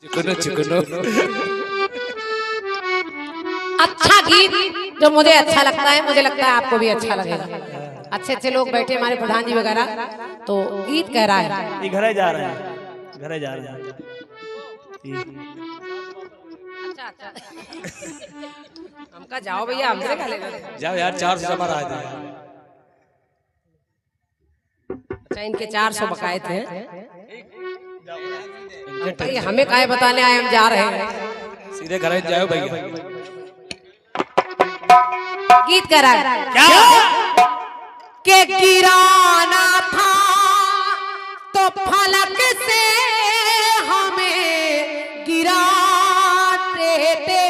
चिकनो चिकनो अच्छा गीत जो मुझे अच्छा लगता है, मुझे लगता है आपको भी अच्छा लगेगा। अच्छे अच्छे लोग बैठे हमारे प्रधान जी वगैरह, तो गीत कह रहा है। ये घरे जा रहे हैं, घरे जा रहे हैं। अच्छा अच्छा हमका जाओ भैया, हमसे का लेना। जाओ यार 400 जमा रहा था। अच्छा इनके 400 बकाए थे। ये हमें काहे बताने आए, हम जा रहे हैं। सीधे घर जाओ भैया। गीत कह रहा है क्या के गिराना था तो फलक से हमें गिराते थे।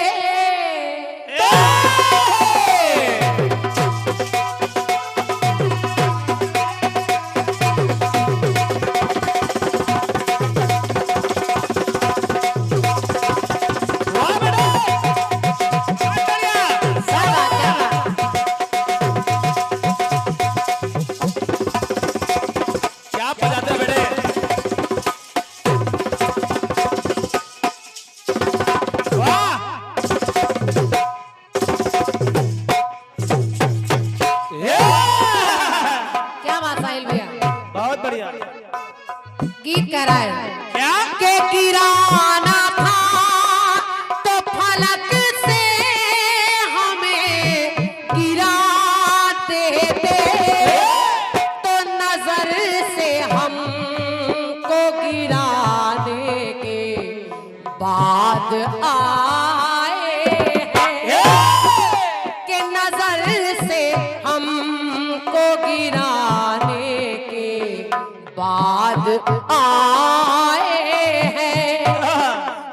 गीत कह रहा है क्या के गिराना था तो फलक से हमें गिराते थे, तो नजर से हमको गिराने के बाद आए हैं कि नजर से हमको गिराने के बाद आए हैं।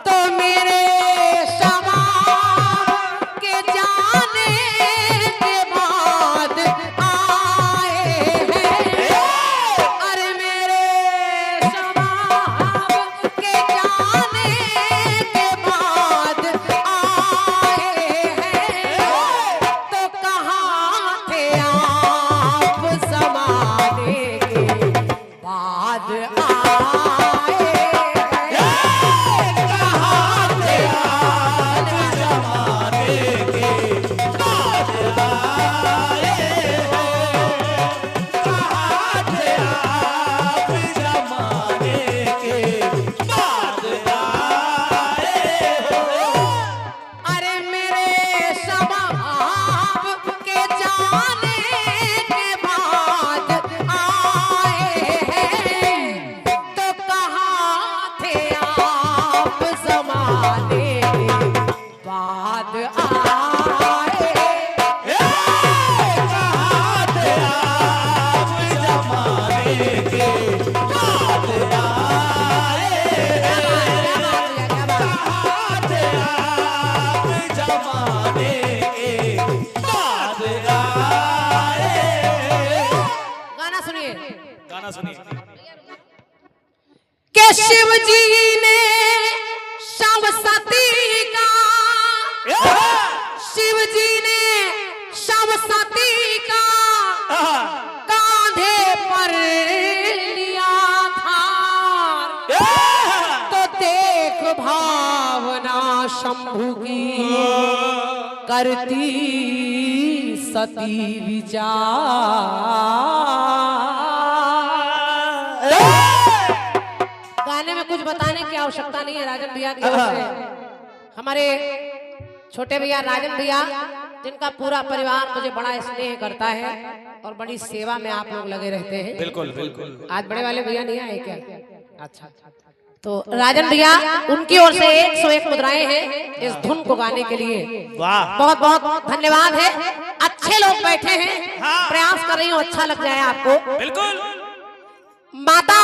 तो मेरे शबाब के जाने के बाद आए हैं। अरे मेरे शबाब के जाने के बाद आए हैं। तो कहाँ थे आप ज़माने के बाद आए हैं। कहाँ थे आप ज़माने के बाद आए हैं। कहाँ थे आप ज़माने के बाद आए हो। अरे मेरे शबाब के जाने के बाद आए हैं। तो कहाँ थे आप ज़माने के बाद आए। कहाँ थे आप ज़माने के बाद आए। कहाँ थे आप ज़माने के बाद आए। गाना सुनिए, गाना सुनिए। के शिव जी ने शव सती का, शिव जी ने शव सती का कांधे पर लिया था। तो देख भावना शंभु की करती सती विचार। गाने में कुछ बताने की आवश्यकता नहीं है राजन भैया की ओर से। हमारे छोटे भैया राजन भैया, जिनका पूरा परिवार मुझे बड़ा स्नेह करता है और बड़ी सेवा में आप लोग लगे रहते हैं। बिल्कुल बिल्कुल। आज बड़े वाले भैया नहीं आए क्या? अच्छा, तो राजन भैया उनकी ओर से 101 मुद्राएं हैं इस धुन को गाने के लिए। वाह, बहुत बहुत धन्यवाद है। अच्छे लोग बैठे हैं, प्रयास कर रही हूँ अच्छा लग जाए आपको। बिल्कुल। माता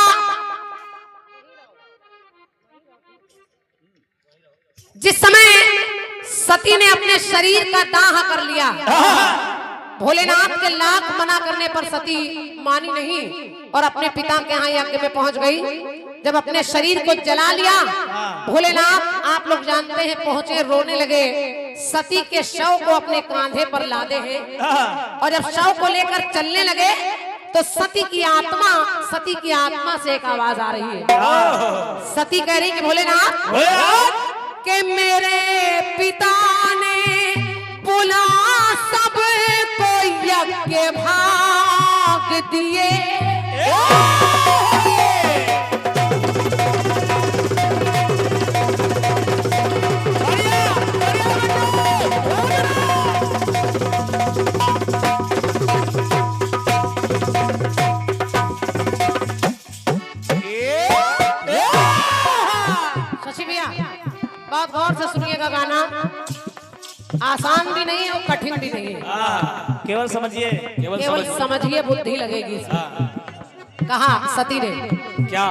जिस समय सती ने अपने शरीर का दाह कर लिया, भोलेनाथ के लाख मना करने पर सती मानी नहीं और अपने पिता के यहाँ यज्ञ में पहुंच गई। जब अपने शरीर को जला लिया, भोलेनाथ आप लोग जानते हैं पहुंचे, रोने लगे। सती के शव को अपने कांधे पर लादे हैं और जब शव को लेकर चलने लगे तो सती की आत्मा से एक आवाज आ रही है। सती कह रही कि भोलेनाथ कि मेरे पिता ने बुला सबको यज्ञ भाग दिए, बहुत गौर से सुनिएगा, गाना आसान भी नहीं है और कठिन भी नहीं है, केवल समझिए, केवल समझिए, बुद्धि लगेगी इसमें। कहा सती ने क्या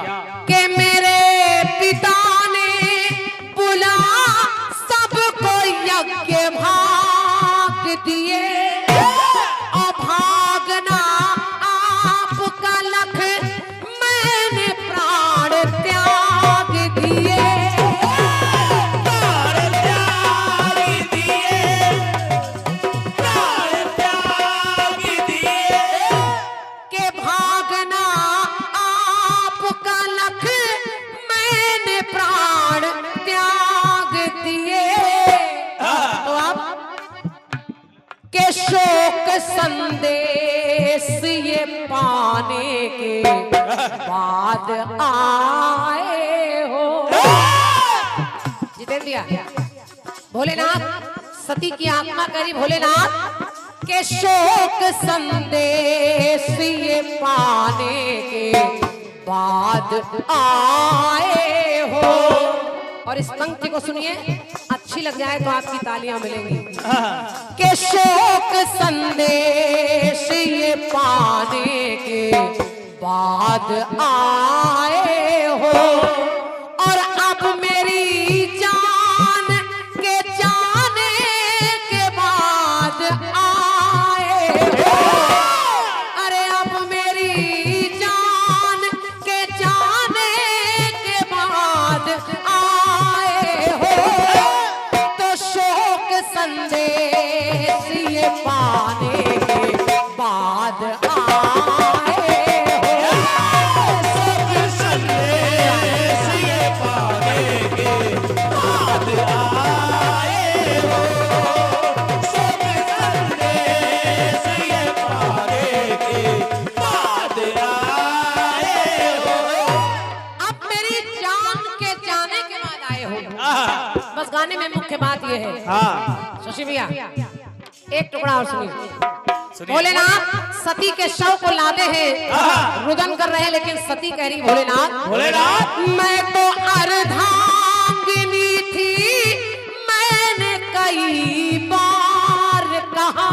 कि मेरे पिता ने बुला सबको यज्ञ भाग दिए, और भागना आपका लख मैंने प्राण त्याग दिए, शोक संदेश ये पाने के बाद आए हो। जितेंद्रिया भोलेनाथ, सती की आत्मा करी भोलेनाथ के शोक संदेश ये पाने के बाद आए हो। और इस पंक्ति को सुनिए, अच्छी लग जाए तो आपकी तालियां मिलेंगी। के शोक संदेश ये पाने के बाद आए हो, और अब मेरी जान के जाने के बाद आए हो, अरे अब मेरी जान के जाने के बाद आए हो, तो शोक संदेश ये पाने के बाद आए हो, शोक संदेश ये पाने के बाद आए हो, शोक संदेश ये पाने के बाद आए हो, अब मेरी जान के जाने के बाद आए हो। बस गाने में मुख्य बात ये है। शशि भैया एक टुकड़ा और सुनिए। भोलेनाथ सती के शव को लादे हैं, रुदन कर रहे हैं, लेकिन सती कह रही भोलेनाथ मैं तो अर्धांगिनी थी, मैंने कई बार कहा,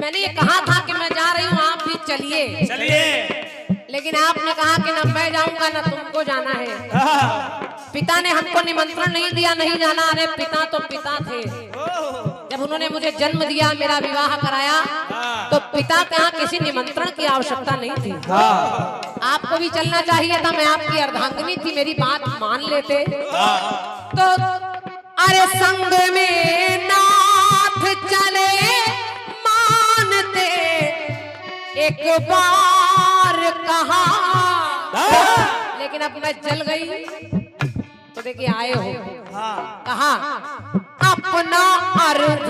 मैंने ये कहा था कि मैं जा रही हूँ, आप भी चलिए चलिए, लेकिन आपने कहा कि न मैं जाऊंगा न तुमको जाना है। पिता ने हमको निमंत्रण नहीं दिया, नहीं जाना। अरे पिता तो पिता थे, जब उन्होंने मुझे जन्म दिया, मेरा विवाह कराया, तो पिता के यहाँ किसी निमंत्रण की आवश्यकता नहीं थी। आपको भी चलना चाहिए था, मैं आपकी अर्धांगिनी थी, मेरी बात मान लेते। तो अरे संग में नाथ चले मानते एक बार कहा, लेकिन अब मैं जल गई तो देखिए आए हो। कहा अपना अर्ध,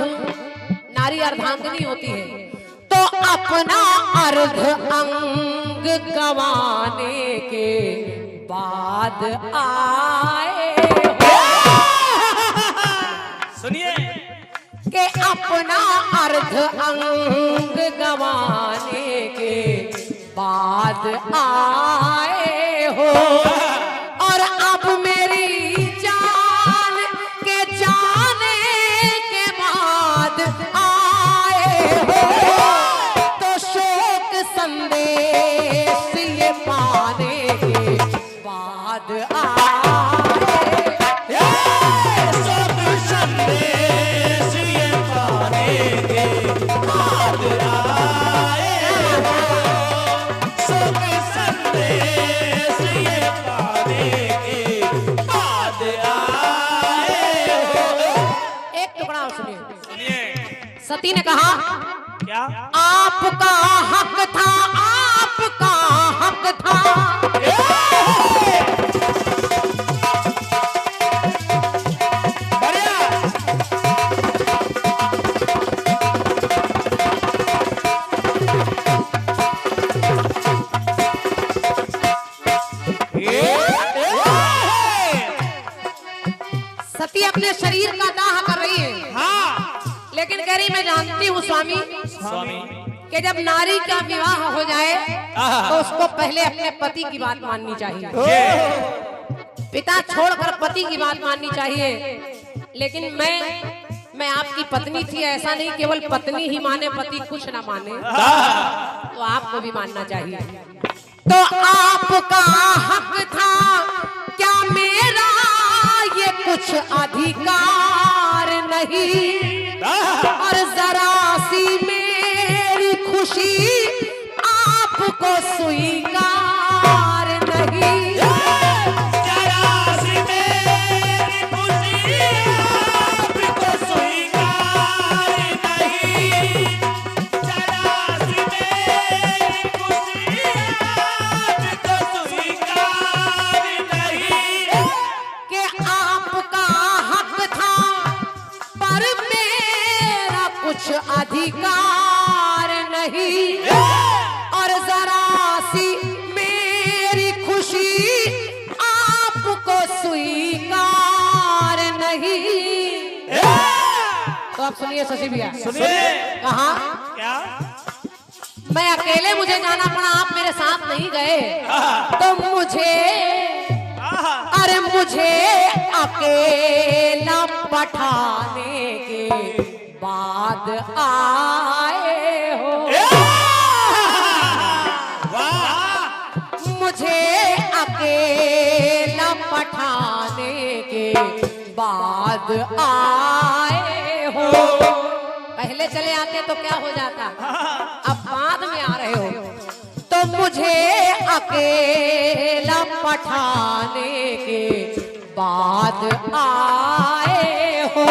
नारी अर्धांगिनी होती है, तो तो अपना अर्ध अंग गंवाने के बाद आए हो। सुनिए कि अपना अर्ध अंग गंवाने के बाद आए हो और अब मेरी जान के जाने के बाद आए हो तो शोक संदेश ये पाने के बाद आए। सब संदेश ये पाने के बाद आए हो। सब संदेश ये पाने के बाद आए हो। एक टुकड़ा और सुनिए। सुनिए सती ने कहा क्या आपका हक था, आपका हक था। सती अपने शरीर का दाह कर रही है, हाँ लेकिन कह रही मैं जानती हूँ स्वामी स्वामी कि जब नारी का विवाह हो जाए तो उसको पहले अपने पति की बात माननी चाहिए, पिता छोड़कर पति की बात माननी चाहिए। लेकिन मैं आपकी पत्नी थी, ऐसा नहीं केवल पत्नी ही माने पति कुछ ना माने, तो आपको भी मानना चाहिए। तो आपका हक था क्या मेरा ये कुछ अधिकार नहीं और जरा सी मेरी खुशी आपको स्वीकार नहीं। जरा सी मेरी खुशी आपको स्वीकार नहीं। जरा सी मेरी खुशी आपको स्वीकार नहीं। कि आपका हक था पर मेरा कुछ अधिकार नहीं और जरा सी मेरी खुशी आपको स्वीकार नहीं। तो आप सुनिए शशि भैया, सुनिए कहा क्या मैं अकेले मुझे जाना पड़ा, आप मेरे साथ नहीं गए तो मुझे अरे मुझे अकेला पठाने के बाद आए हो। मुझे अकेला पठाने के बाद आए हो। पहले चले आते तो क्या हो जाता, अब बाद में आ रहे हो तो मुझे अकेला पठाने के बाद आए हो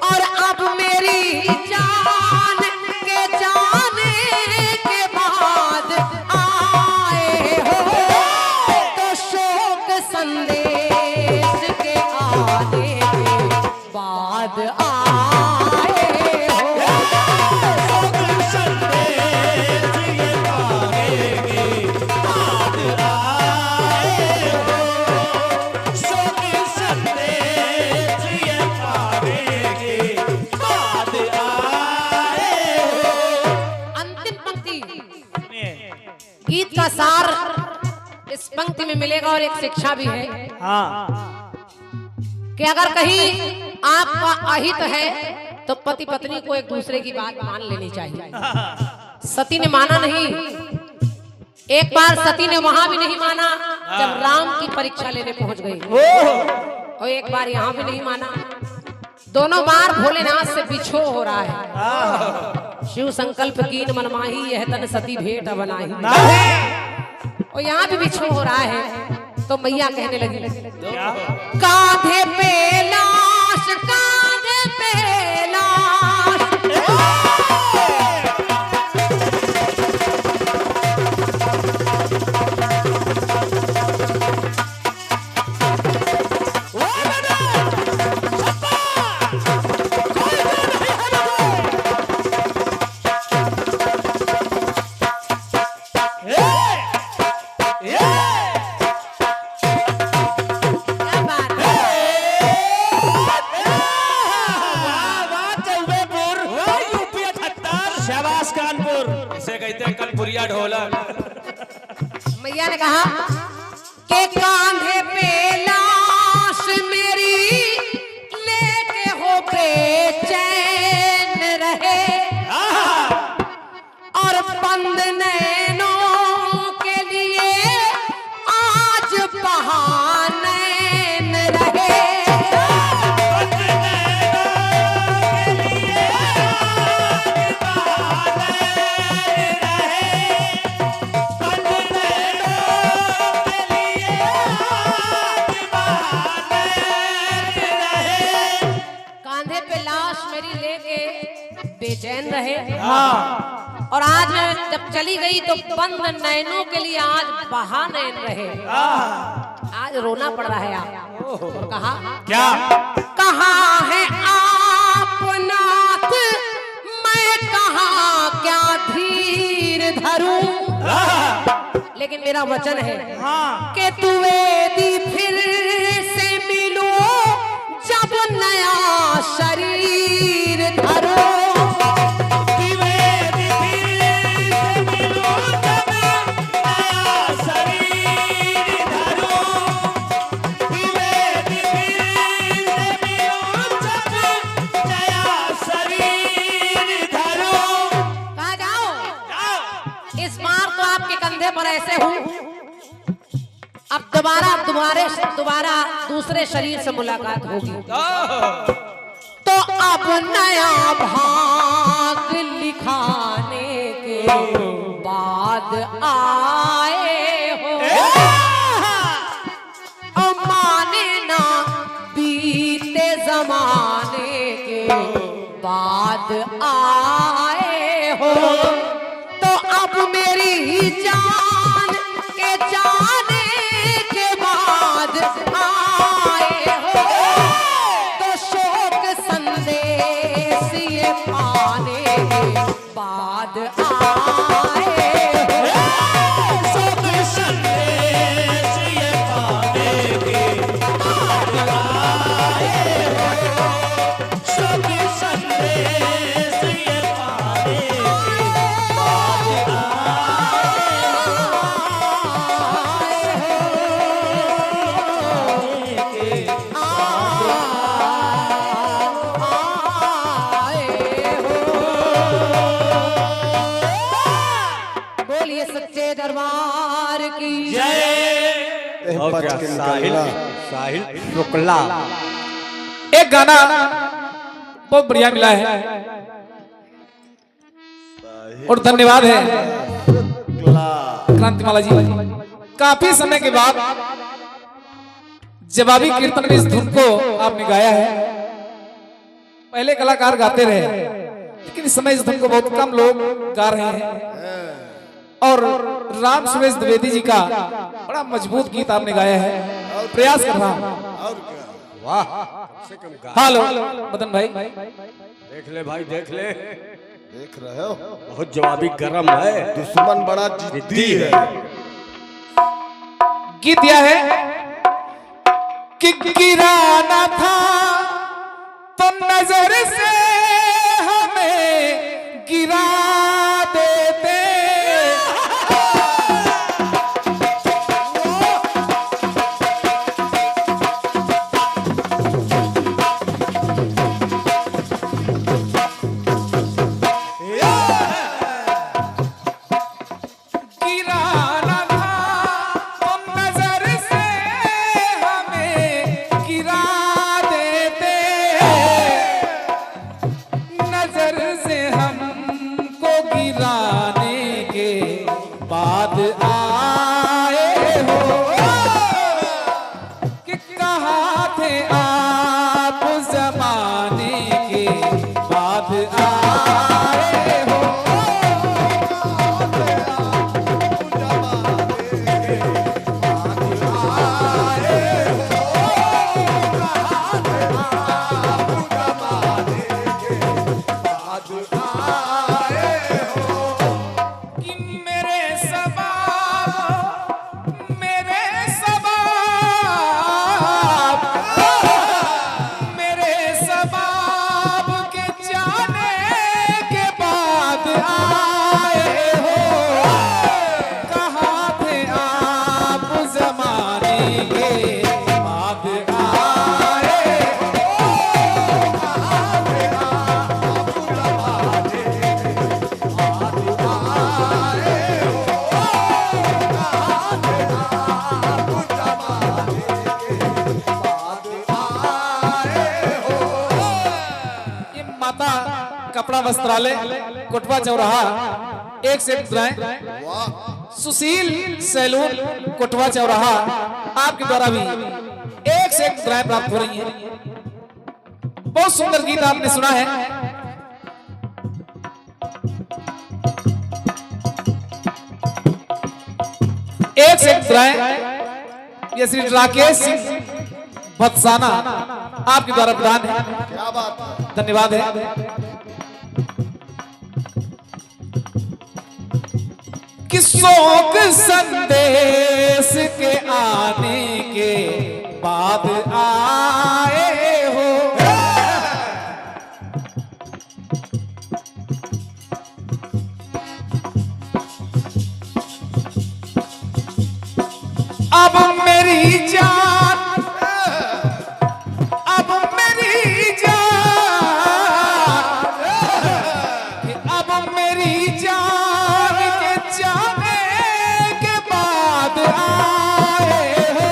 और अब मेरी जान के जाने के बाद आए हो तो शोक संदेश के आने के बाद आए हो। संदेश ये पाने के बाद आए हो। शोक संदेश ये पाने के बाद आए हो। अंतिम पंक्ति सुनिए गीत का सार इस पंक्ति में मिलेगा और एक शिक्षा भी है हाँ कि अगर कहीं आपका अहित है तो पति पत्नी को एक दूसरे की बात मान लेनी चाहिए। सती ने माना नहीं, एक बार सती ने वहां भी नहीं माना जब राम की परीक्षा लेने पहुंच गई, और एक बार यहाँ भी नहीं माना। दोनों बार भोलेनाथ से बिछो हो रहा है। शिव संकल्प कीन मनमाही यह तन सती भेंट बनाई, और यहाँ भी बिछो हो रहा है। तो मैया कहने लगी कांधे पे लाश, कांधे पे लाश। मैया ने कहा के कांधे पे लाश मेरी लेके हो बेचैन रहे और बंद नैनों के लिए आज बहानैन रहे। कांधे पे लाश मेरी लेके बेचैन रहे और आज जब चली गई तो बंद नैनों के लिए आज बहा नैन रहे। आज रोना पड़ रहा है आप। और कहा क्या कहाँ है आप नाथ मैं कहाँ क्या धीर धरूं। लेकिन मेरा वचन है कि तू वेदी फिर से मिलो जब नया शरीर धरो। पर ऐसे हूँ अब दोबारा दूसरे शरीर से मुलाकात होगी तो अब नया भाग लिखाने के बाद आए हो और माने ना बीते जमाने के बाद आए हो तो अब मेरी जान के जाने के बाद आए हो तो शोक संदेश ये पाने के बाद आए हो। शोक संदेश ये पाने के बाद आए हो। शोक संदेश ये पाने सच्चे दरबार की जय। और क्या साहिल शुक्ला एक गाना बहुत बढ़िया मिला है और धन्यवाद है क्रांतिमाला जी। काफी समय के बाद जवाबी कीर्तन में इस धुन को आपने गाया है। पहले कलाकार गाते रहे लेकिन इस समय इस धुन को बहुत कम लोग गा रहे हैं और राम सुरेश द्विवेदी जी का बड़ा मजबूत गीत आपने गाया है। प्रयास कर रहा हूं। वाह हेलो मदन भाई देख ले भाई देख ले देख रहे हो बहुत जवाबी गरम है दुश्मन बड़ा जिद्दी है। गीत यह है कि गिराना था तो नजर से हमें गिरा देते वस्त्रालय कोटवा चौराहा 1 से 1 दुआएं। वाह सुशील सैलून कोटवा चौराहा आपके द्वारा भी 1 से 1 दुआएं प्राप्त हो रही हैं। बहुत सुंदर गीत आपने सुना है। एक से एक दुआएं ये श्री राकेश सिंह भत्साना आपके द्वारा प्रदान है। क्या बात है। धन्यवाद है। किशोक संदेश के आने के बाद आए हो, अब मेरी जान, अब मेरी जान, अब मेरी जान के जाने के बाद आए हो,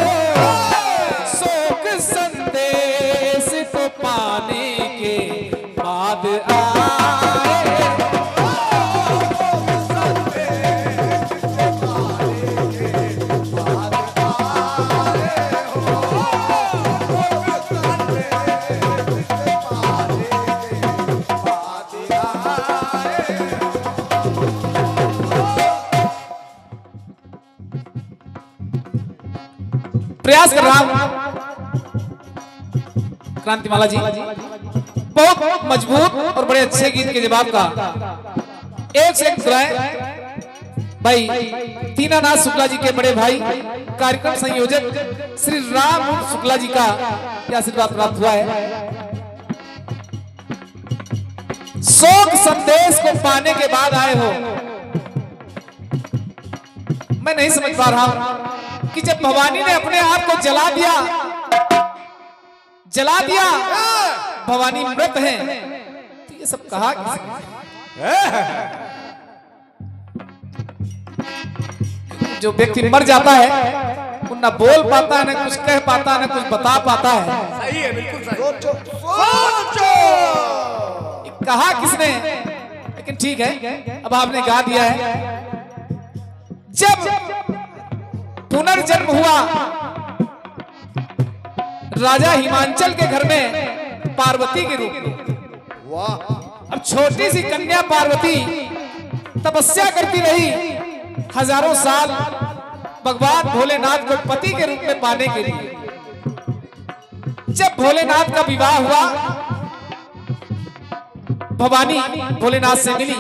शोक संदेश को पाने के बाद आए। प्रयास कर रहा हूं क्रांतिमाला जी, बहुत मजबूत और बड़े अच्छे गीत के जवाब का 1 से 1 दुआएं भाई दीनानाथ शुक्ला जी के बड़े भाई कार्यक्रम संयोजक श्री राम शुक्ला जी का यह आशीर्वाद प्राप्त हुआ है। शोक संदेश को पाने के बाद आए हो, मैं नहीं समझ पा रहा हूं कि जब भवानी ने अपने आप को जला दिया, भवानी मृत है, तो ये सब कहा किसने? जो व्यक्ति मर जाता है वो न बोल पाता है, न कुछ कह पाता है, न कुछ बता पाता है। सही है, बिल्कुल सही। सोचो सोचो। ये कहा किसने? लेकिन ठीक है, अब आपने गा दिया है। जब पुनर्जन्म हुआ राजा हिमांचल के घर में पार्वती के रूप में, वाह अब छोटी सी कन्या पार्वती तपस्या करती रही हजारों साल भगवान भोलेनाथ को पति के रूप में पाने के लिए। जब भोलेनाथ का विवाह हुआ, भवानी भोलेनाथ से मिली,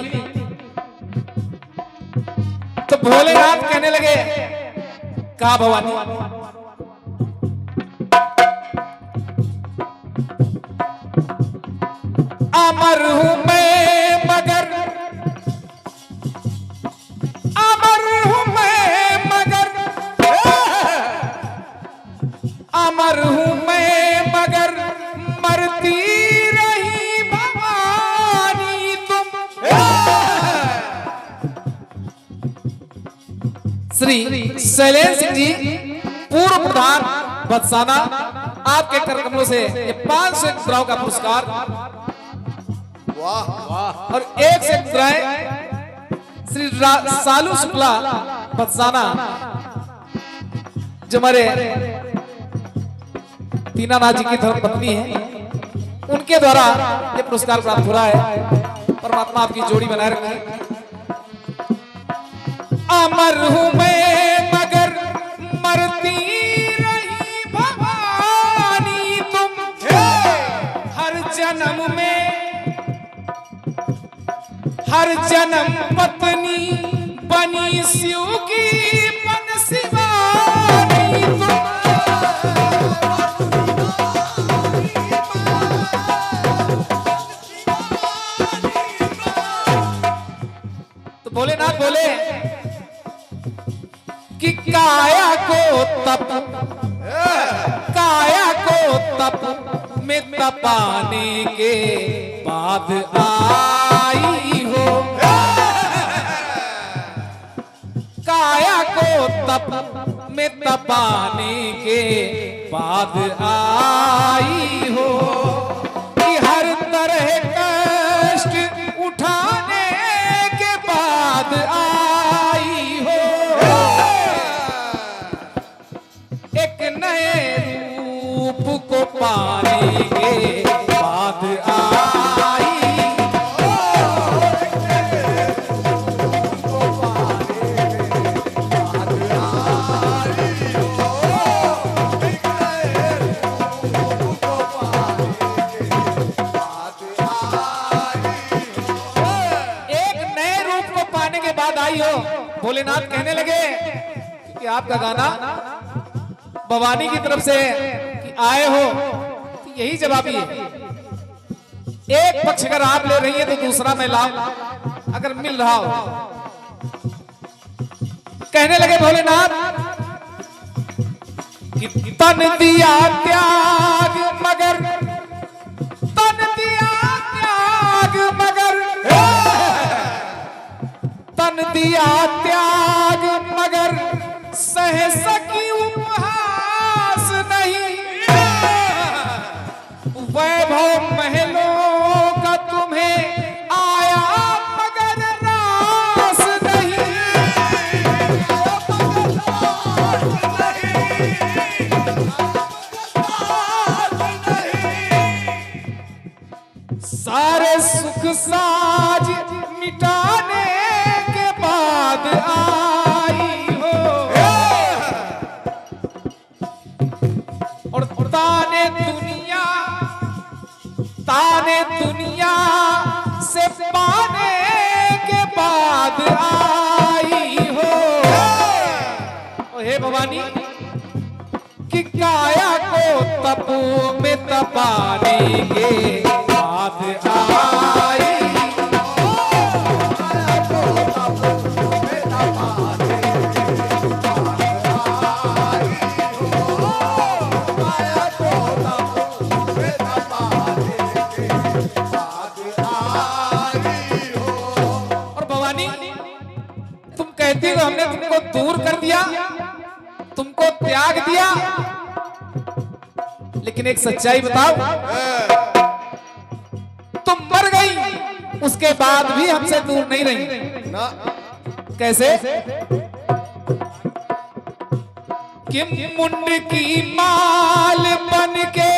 तो भोलेनाथ कहने लगे, कहा भवानी अमर हूं मैं मगर, अमर हूं मैं मगर, अमर हूं मैं मगर मरती रही भवानी तुम। श्री शैलेंद्र सिंह जी पूर्व प्रधान भत्साना आपके कर कमलों से ये 500 मुद्राओं का पुरस्कार वाह और 1 से 1 मुद्राएं श्री सालू शुक्ला भत्साना जो हमारे दीनानाथ जी की धर्मपत्नी है, उनके द्वारा ये पुरस्कार प्राप्त हो रहा है। परमात्मा आपकी जोड़ी बनाए रखे। अमर हूं मैं मगर मरती रही भवानी तुम, हर जन्म में हर जन्म पत्नी बनी शिव की बनशिवानी तुम। तो भोलेनाथ बोले कि काया को तप में तपाने के बाद आई हो, काया को तप में तपाने के बाद आई हो, कि हर तरह कष्ट रूप को पाने के बाद आई। एक नए रूप को पाने के बाद आई हो। भोलेनाथ कहने लगे कि आपका गाना भवानी की तरफ से कि आए हो, तो यही जवाबी है। एक पक्ष अगर आप ले रही है तो दूसरा मैं लाऊं, अगर मिल रहा हो। कहने लगे भोलेनाथ कि तन दिया त्याग मगर, तन दिया त्याग मगर, तन दिया त्याग मगर सह सकी उपहास नहीं। वैभव महलों का तुम्हें आया मगर रास नहीं। सारे सुख साज मिटाने के बाद आई हो, और ताने दुनिया से पाने के बाद आई हो। ओ हे भवानी कि काया को तपो में तपाने के बाद आई। कहती हो हमने तुमको दूर कर दिया, तुमको त्याग दिया, लेकिन एक सच्चाई बताओ, तुम मर गई उसके बाद भी हमसे दूर नहीं रही ना। कैसे? कि मुंड की माल बन के,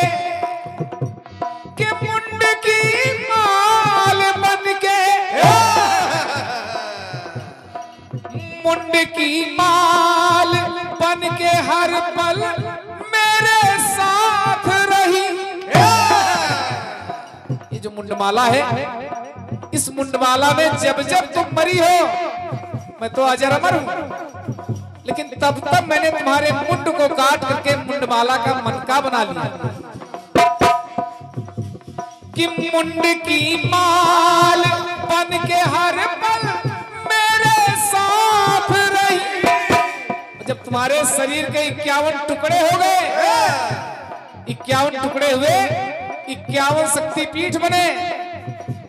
कि मुंड की माल बन के, मुंड की माल बन के हर पल मेरे साथ रही। ये जो मुंडमाला है, इस मुंडमाला में जब जब तुम मरी हो, मैं तो अजर अमर हूं, लेकिन तब तब मैंने तुम्हारे मुंड को काट करके मुंडमाला का मनका बना लिया। कि मुंड की माल बन के हर पल साथ रही। जब तुम्हारे शरीर के 51 टुकड़े हो गए, 51 टुकड़े हुए, 51 शक्तिपीठ बने,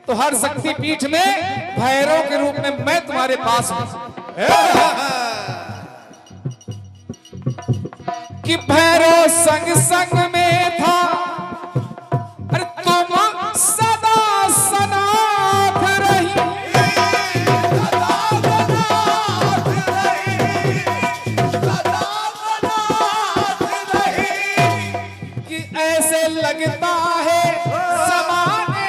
तो हर शक्तिपीठ में भैरव के रूप में मैं तुम्हारे पास हूं। कि भैरव संग संग में था, अरे तुम सदा सनाथ रही। लगता है समाने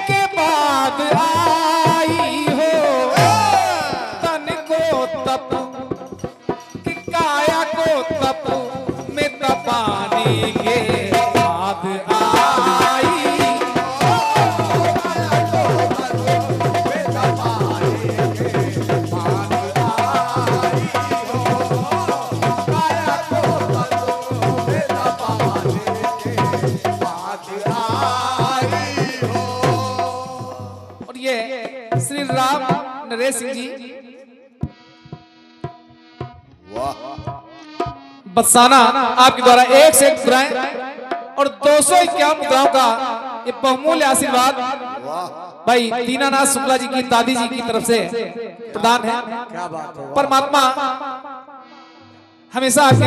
के बाद आई हो, तन को तप कि काया को तप में तपाने के बाद आई। श्री राम नरेश सिंह जी बरसाना आपके द्वारा 1 से 1 मुद्राएं और 251 मुद्राओं का ये बहुमूल्य आशीर्वाद भाई दीनानाथ शुक्ला जी की दादी जी की तरफ से प्रदान है। क्या बात है। परमात्मा हमेशा आपके